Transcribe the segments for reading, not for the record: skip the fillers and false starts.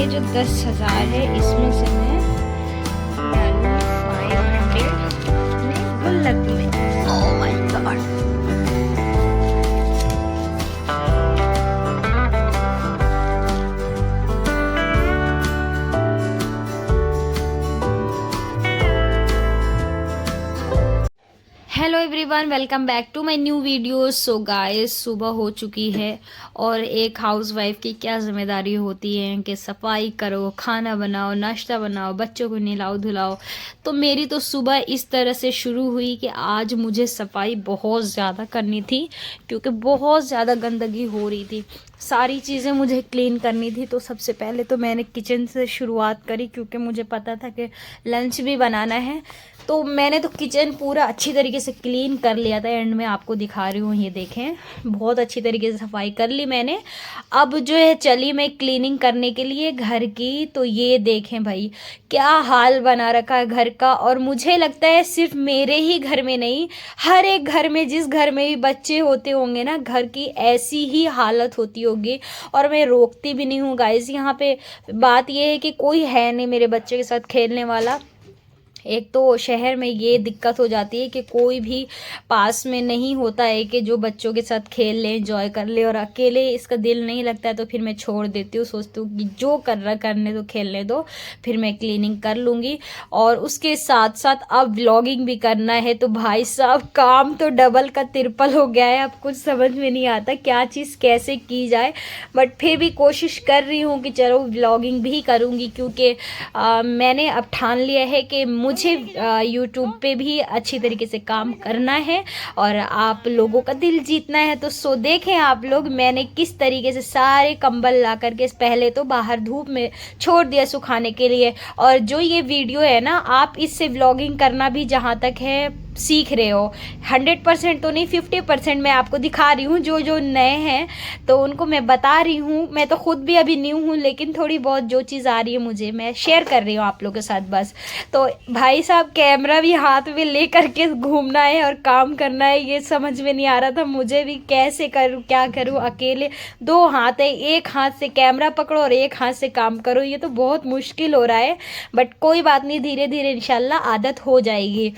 जो 10,000 है इसमें से मैं डालूँ 500 अपने गुल्लक में। Oh my god. Hello everyone, welcome back to my new video. So guys, सुबह हो चुकी है और एक हाउसवाइफ की क्या जिम्मेदारी होती है कि सफाई करो, खाना बनाओ, नाश्ता बनाओ, बच्चों को नहलाओ धुलाओ। तो मेरी तो सुबह इस तरह से शुरू हुई कि आज मुझे सफाई बहुत ज़्यादा करनी थी क्योंकि बहुत ज़्यादा गंदगी हो रही थी। सारी चीज़ें मुझे क्लीन करनी थी। तो सबसे पहले तो मैंने किचन से शुरुआत करी क्योंकि मुझे पता था कि लंच भी बनाना है। तो मैंने तो किचन पूरा अच्छी तरीके से क्लीन कर लिया था। एंड में आपको दिखा रही हूँ, ये देखें, बहुत अच्छी तरीके से सफाई कर ली मैंने। अब जो है चली मैं क्लीनिंग करने के लिए घर की। तो ये देखें भाई, क्या हाल बना रखा है घर का। और मुझे लगता है सिर्फ मेरे ही घर में नहीं, हर एक घर में, जिस घर में भी बच्चे होते होंगे ना, घर की ऐसी ही हालत होती होगी। और मैं रोकती भी नहीं हूँ गाइस। यहाँ पे बात ये है कि कोई है नहीं मेरे बच्चे के साथ खेलने वाला। एक तो शहर में ये दिक्कत हो जाती है कि कोई भी पास में नहीं होता है कि जो बच्चों के साथ खेल ले, एंजॉय कर ले। और अकेले इसका दिल नहीं लगता है तो फिर मैं छोड़ देती हूँ, सोचती हूँ कि जो कर रहा करने दो, खेलने दो, फिर मैं क्लीनिंग कर लूँगी। और उसके साथ साथ अब व्लॉगिंग भी करना है। तो भाई साहब, काम तो डबल का तिरपल हो गया है। अब कुछ समझ में नहीं आता क्या चीज़ कैसे की जाए, बट फिर भी कोशिश कर रही हूँ कि चलो व्लॉगिंग भी करूँगी क्योंकि मैंने अब ठान लिया है कि मुझे यूट्यूब पे भी अच्छी तरीके से काम करना है और आप लोगों का दिल जीतना है। तो सो देखें आप लोग, मैंने किस तरीके से सारे कंबल ला करके पहले तो बाहर धूप में छोड़ दिया सुखाने के लिए। और जो ये वीडियो है ना, आप इससे व्लॉगिंग करना भी जहाँ तक है सीख रहे हो। 100% तो नहीं, 50% मैं आपको दिखा रही हूँ। जो जो नए हैं तो उनको मैं बता रही हूँ। मैं तो खुद भी अभी न्यू हूँ, लेकिन थोड़ी बहुत जो चीज़ आ रही है मुझे, मैं शेयर कर रही हूँ आप लोगों के साथ बस। तो भाई साहब, कैमरा भी हाथ में ले करके घूमना है और काम करना है, ये समझ में नहीं आ रहा था मुझे भी कैसे करूँ, क्या करूँ। अकेले 2 हाथ है, एक हाथ से कैमरा पकड़ो और एक हाथ से काम करो, ये तो बहुत मुश्किल हो रहा है। बट कोई बात नहीं, धीरे धीरे इंशाल्लाह आदत हो जाएगी।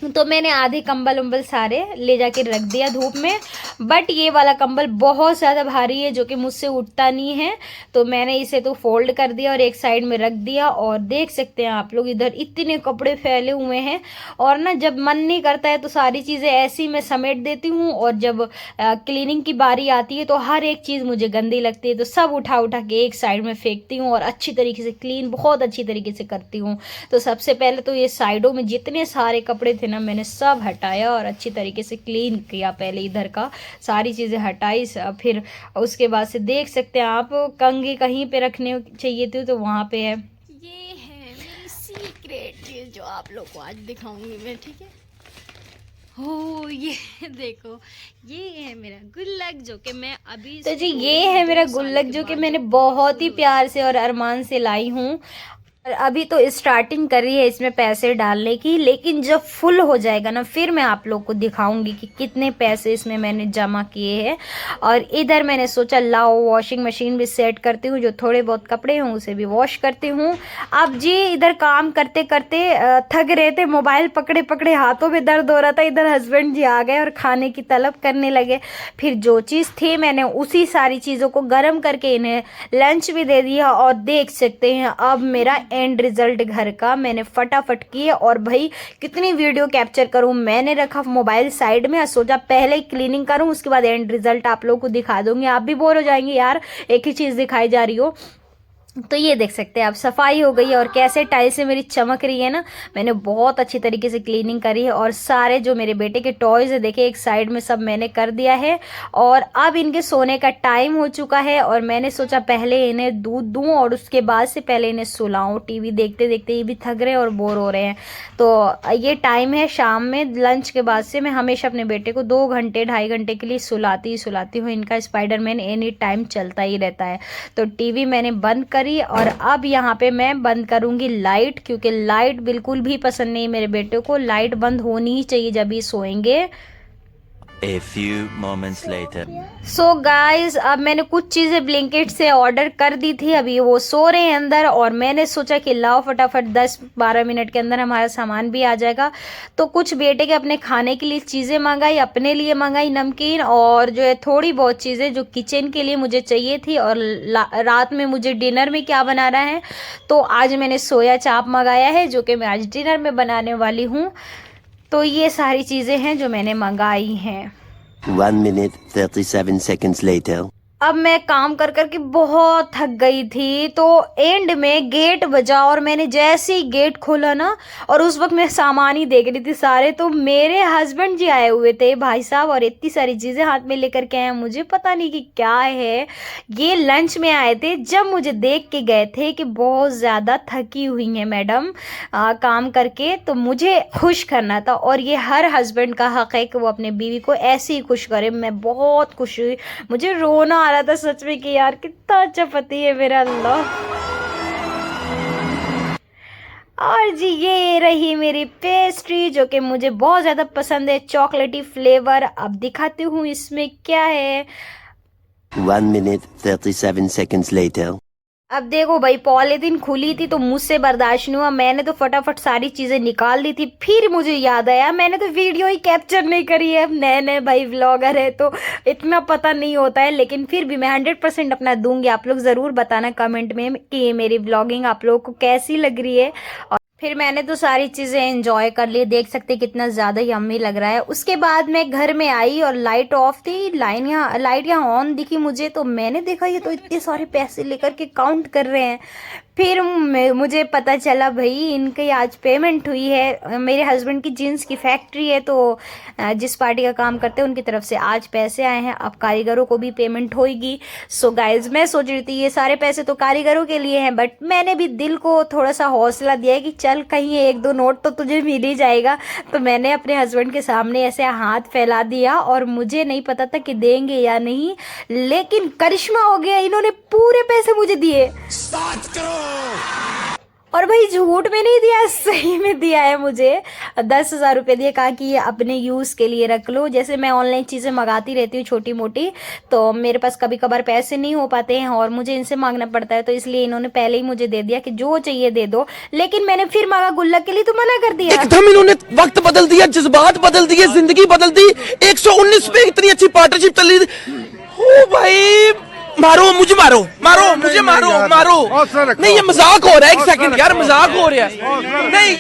तो मैंने आधे कंबल उम्बल सारे ले जाके रख दिया धूप में। बट ये वाला कंबल बहुत ज़्यादा भारी है जो कि मुझसे उठता नहीं है। तो मैंने इसे तो फोल्ड कर दिया और एक साइड में रख दिया। और देख सकते हैं आप लोग, इधर इतने कपड़े फैले हुए हैं। और ना, जब मन नहीं करता है तो सारी चीज़ें ऐसी मैं समेट देती हूँ। और जब क्लीनिंग की बारी आती है तो हर एक चीज़ मुझे गंदी लगती है तो सब उठा उठा के एक साइड में फेंकती हूँ और अच्छी तरीके से क्लीन बहुत अच्छी तरीके से करती हूँ। तो सबसे पहले तो ये साइडों में जितने सारे कपड़े थे ना, मैंने सब हटाया और अच्छी तरीके से क्लीन किया। पहले इधर का सारी चीज़ें हटाई, फिर उसके बाद से देख सकते हैं आप, कंघी कहीं पे रखने चाहिए थी तो वहाँ पे है। ये है मेरी सीक्रेट चीज़ जो आप लोग को आज दिखाऊंगी मैं, ठीक है। हो, ये देखो, ये है मेरा गुल्लक जो कि मैं अभी तो जी, ये है मेरा गुल्लक जो कि मैंने बहुत ही प्यार से और अरमान से लाई हूँ। अभी तो स्टार्टिंग कर रही है इसमें पैसे डालने की, लेकिन जब फुल हो जाएगा ना, फिर मैं आप लोग को दिखाऊंगी कि कितने पैसे इसमें मैंने जमा किए हैं। और इधर मैंने सोचा लाओ वॉशिंग मशीन भी सेट करती हूँ, जो थोड़े बहुत कपड़े हैं उसे भी वॉश करती हूँ। अब जी, इधर काम करते करते थक रहे थे, मोबाइल पकड़े पकड़े हाथों में दर्द हो रहा था। इधर हस्बैंड जी आ गए और खाने की तलब करने लगे। फिर जो चीज़ थी मैंने उसी सारी चीज़ों को गर्म करके इन्हें लंच भी दे दिया। और देख सकते हैं अब मेरा एंड रिजल्ट घर का मैंने फटाफट किए। और भाई, कितनी वीडियो कैप्चर करूं, मैंने रखा मोबाइल साइड में और सोचा पहले क्लीनिंग करूं, उसके बाद एंड रिजल्ट आप लोगों को दिखा दूंगी। आप भी बोर हो जाएंगे यार, एक ही चीज़ दिखाई जा रही हो। तो ये देख सकते हैं आप, सफाई हो गई है और कैसे टाइल्सें मेरी चमक रही है ना। मैंने बहुत अच्छी तरीके से क्लीनिंग करी है। और सारे जो मेरे बेटे के टॉयज़ है, देखिए एक साइड में सब मैंने कर दिया है। और अब इनके सोने का टाइम हो चुका है और मैंने सोचा पहले इन्हें दूध दूँ और उसके बाद से पहले इन्हें सुलाऊँ। टीवी देखते देखते ये भी थक रहे हैं और बोर हो रहे हैं। तो ये टाइम है शाम में, लंच के बाद से मैं हमेशा अपने बेटे को 2 घंटे 2.5 घंटे के लिए सुलाती हूँ। इनका स्पाइडरमैन एनी टाइम चलता ही रहता है। तो टीवी मैंने बंद कर। और अब यहाँ पे मैं बंद करूँगी लाइट, क्योंकि लाइट बिल्कुल भी पसंद नहीं मेरे बेटे को। लाइट बंद होनी ही चाहिए जब ये सोएंगे। A few moments later. So guys अब मैंने कुछ चीज़ें ब्लिंकिट से ऑर्डर कर दी थी, अभी वो सो रहे हैं अंदर और मैंने सोचा कि लाओ फटाफट 10-12 मिनट के अंदर हमारा सामान भी आ जाएगा। तो कुछ बेटे के अपने खाने के लिए चीज़ें मंगाई, अपने लिए मंगाई नमकीन, और जो है थोड़ी बहुत चीज़ें जो किचन के लिए मुझे चाहिए थी। और रात में मुझे डिनर में क्या बनाना है, तो आज मैंने सोया चाप मंगाया है जो कि मैं आज डिनर में बनाने वाली हूँ। तो ये सारी चीज़ें हैं जो मैंने मंगाई हैं। 1 minute 37 seconds later. अब मैं काम कर कर के बहुत थक गई थी, तो एंड में गेट बजा और मैंने जैसे ही गेट खोला ना, और उस वक्त मैं सामान ही देख रही थी सारे, तो मेरे हस्बैंड जी आए हुए थे भाई साहब, और इतनी सारी चीज़ें हाथ में लेकर के आए, मुझे पता नहीं कि क्या है। ये लंच में आए थे, जब मुझे देख के गए थे कि बहुत ज़्यादा थकी हुई हैं मैडम काम करके, तो मुझे खुश करना था। और ये हर हस्बैंड का हक़ है कि वो अपने बीवी को ऐसे ही खुश करे। मैं बहुत खुश हुई, मुझे रोना आ रहा था सच में कि यार कितना अच्छा पति है मेरा, अल्लाह। और जी ये रही मेरी पेस्ट्री जो कि मुझे बहुत ज़्यादा पसंद है, चॉकलेटी फ्लेवर। अब दिखाती हूँ इसमें क्या है। 1 minute 37 seconds later. अब देखो भाई, पॉलीथीन खुली थी तो मुझसे बर्दाश्त नहीं हुआ, मैंने तो फटाफट सारी चीज़ें निकाल दी थी। फिर मुझे याद आया मैंने तो वीडियो ही कैप्चर नहीं करी है, नए नए भाई व्लॉगर है तो इतना पता नहीं होता है, लेकिन फिर भी मैं 100% अपना दूंगी। आप लोग ज़रूर बताना कमेंट में कि मेरी व्लॉगिंग आप लोगों को कैसी लग रही है। और फिर मैंने तो सारी चीज़ें एंजॉय कर ली, देख सकते कितना ज़्यादा यम्मी लग रहा है। उसके बाद मैं घर में आई और लाइट ऑफ थी, लाइट यहाँ ऑन दिखी मुझे, तो मैंने देखा ये तो इतने सारे पैसे लेकर के काउंट कर रहे हैं। फिर मुझे पता चला भाई इनकी आज पेमेंट हुई है। मेरे हस्बैंड की जीन्स की फैक्ट्री है, तो जिस पार्टी का काम करते हैं उनकी तरफ से आज पैसे आए हैं, अब कारीगरों को भी पेमेंट होगी। सो गाइज मैं सोच रही थी ये सारे पैसे तो कारीगरों के लिए हैं, बट मैंने भी दिल को थोड़ा सा हौसला दिया कि चल कहीं 1-2 नोट तो तुझे मिल ही जाएगा। तो मैंने अपने हस्बैंड के सामने ऐसे हाथ फैला दिया, और मुझे नहीं पता था कि देंगे या नहीं, लेकिन करिश्मा हो गया, इन्होंने पूरे पैसे मुझे दिए। और भाई झूठ में नहीं दिया, सही में दिया है मुझे। 10,000 रुपये दिए, कहा कि ये अपने यूज़ के लिए रख लो। जैसे मैं ऑनलाइन चीज़ें मंगाती रहती हूँ छोटी मोटी, तो मेरे पास कभी कभार पैसे नहीं हो पाते हैं और मुझे इनसे मांगना पड़ता है, तो इसलिए इन्होंने पहले ही मुझे दे दिया कि जो चाहिए दे दो। लेकिन मैंने फिर मांगा गुल्लक के लिए, तो मना कर दिया। एकदम इन्होंने वक्त बदल दिया, जज्बात बदल दिए, जिंदगी बदल दी। 119 पे इतनी अच्छी पार्टनरशिप चल रही थी। ओ भाई मारो मुझे, मारो मुझे, मारो। नहीं ये मजाक हो रहा है, एक सेकंड यार, मजाक हो रहा है। नहीं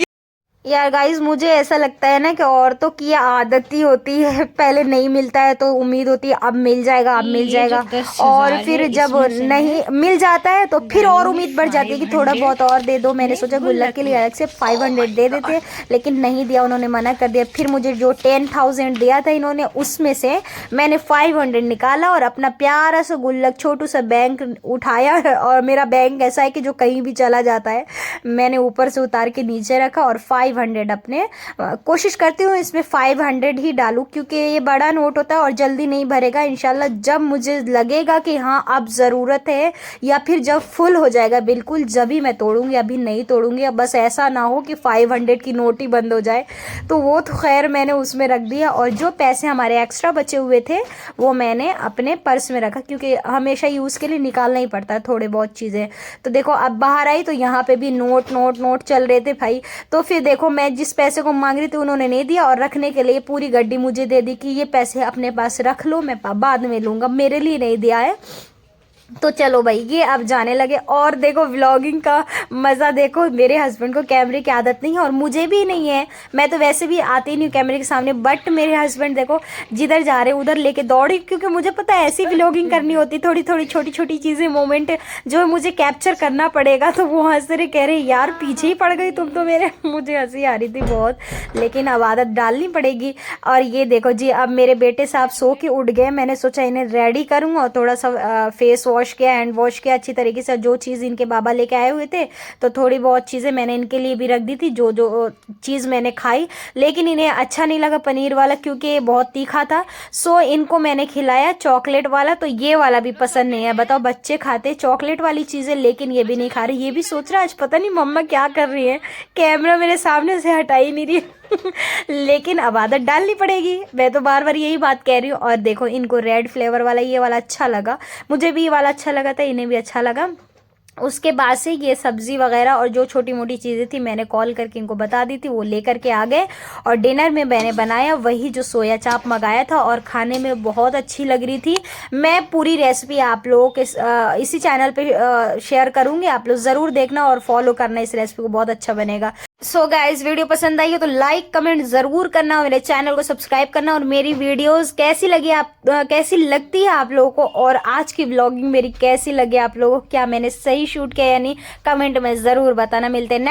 यार गाइस मुझे ऐसा लगता है ना कि औरतों की आदत ही होती है, पहले नहीं मिलता है तो उम्मीद होती है अब मिल जाएगा, अब मिल जाएगा, और फिर जब नहीं मिल जाता है तो फिर और उम्मीद बढ़ जाती है कि थोड़ा बहुत और दे दो। मैंने सोचा गुल्लक के लिए अलग से 500 दे देते, लेकिन नहीं दिया, उन्होंने मना कर दिया। फिर मुझे जो 10,000 दिया था इन्होंने, उसमें से मैंने 500 निकाला और अपना प्यारा सा गुल्लक छोटू सा बैंक उठाया। और मेरा बैंक ऐसा है कि जो कहीं भी चला जाता है, मैंने ऊपर से उतार के नीचे रखा और 500 अपने कोशिश करती हूँ इसमें 500 ही डालूं, क्योंकि ये बड़ा नोट होता है और जल्दी नहीं भरेगा। इंशाल्लाह जब मुझे लगेगा कि हाँ अब ज़रूरत है, या फिर जब फुल हो जाएगा बिल्कुल, जब ही मैं तोड़ूंगी, अभी नहीं तोड़ूंगी। अब बस ऐसा ना हो कि 500 की नोट ही बंद हो जाए। तो वो तो खैर मैंने उसमें रख दिया, और जो पैसे हमारे एक्स्ट्रा बचे हुए थे वो मैंने अपने पर्स में रखा, क्योंकि हमेशा यूज़ के लिए निकालना ही पड़ता है थोड़े बहुत चीज़ें। तो देखो अब बाहर आई तो यहाँ पे भी नोट नोट नोट चल रहे थे भाई। तो फिर देखो मैं जिस पैसे को मांग रही थी उन्होंने नहीं दिया, और रखने के लिए पूरी गड्डी मुझे दे दी कि ये पैसे अपने पास रख लो, मैं बाद में लूँगा, मेरे लिए नहीं दिया है। तो चलो भाई ये अब जाने लगे। और देखो व्लॉगिंग का मज़ा देखो, मेरे हस्बैंड को कैमरे की आदत नहीं है और मुझे भी नहीं है, मैं तो वैसे भी आती नहीं हूँ कैमरे के सामने, बट मेरे हस्बैंड देखो जिधर जा रहे उधर लेके दौड़ी, क्योंकि मुझे पता है ऐसी व्लॉगिंग करनी होती, थोड़ी थोड़ी छोटी छोटी चीज़ें मोमेंट जो मुझे कैप्चर करना पड़ेगा। तो वो हंस रहे, कह रहे यार पीछे ही पड़ गई तुम तो मेरे। मुझे हंसी आ रही थी बहुत, लेकिन अब आदत डालनी पड़ेगी। और ये देखो जी अब मेरे बेटे साहब सो के उठ गए, मैंने सोचा इन्हें रेडी करूँ और थोड़ा सा फेस वॉश किया, हैंड वॉश किया अच्छी तरीके से। जो चीज़ इनके बाबा लेके आए हुए थे तो थोड़ी बहुत चीज़ें मैंने इनके लिए भी रख दी थी, जो जो चीज़ मैंने खाई, लेकिन इन्हें अच्छा नहीं लगा पनीर वाला क्योंकि ये बहुत तीखा था। सो इनको मैंने खिलाया चॉकलेट वाला, तो ये वाला भी पसंद नहीं है। बताओ बच्चे खाते चॉकलेट वाली चीज़ें, लेकिन ये भी नहीं खा रही। ये भी सोच रहा है आज पता नहीं मम्मा क्या कर रही है, कैमरा मेरे सामने से हटा ही नहीं रही। लेकिन अब आदत डालनी पड़ेगी, मैं तो बार बार यही बात कह रही हूँ। और देखो इनको रेड फ्लेवर वाला ये वाला अच्छा लगा, मुझे भी ये वाला अच्छा लगा था, इन्हें भी अच्छा लगा। उसके बाद से ये सब्ज़ी वगैरह और जो छोटी मोटी चीज़ें थी मैंने कॉल करके इनको बता दी थी, वो लेकर के आ गए। और डिनर में मैंने बनाया वही जो सोया चाप मंगाया था, और खाने में बहुत अच्छी लग रही थी। मैं पूरी रेसिपी आप लोगों के इसी चैनल पे शेयर करूँगी, आप लोग ज़रूर देखना और फॉलो करना इस रेसिपी को, बहुत अच्छा बनेगा। सो गाइस, वीडियो पसंद आई हो तो लाइक कमेंट ज़रूर करना, मेरे चैनल को सब्सक्राइब करना। और मेरी वीडियोस कैसी लगी कैसी लगती है आप लोगों को, और आज की व्लॉगिंग मेरी कैसी लगी आप लोगों को, क्या मैंने सही शूट किया या नहीं, कमेंट में ज़रूर बताना। मिलते हैं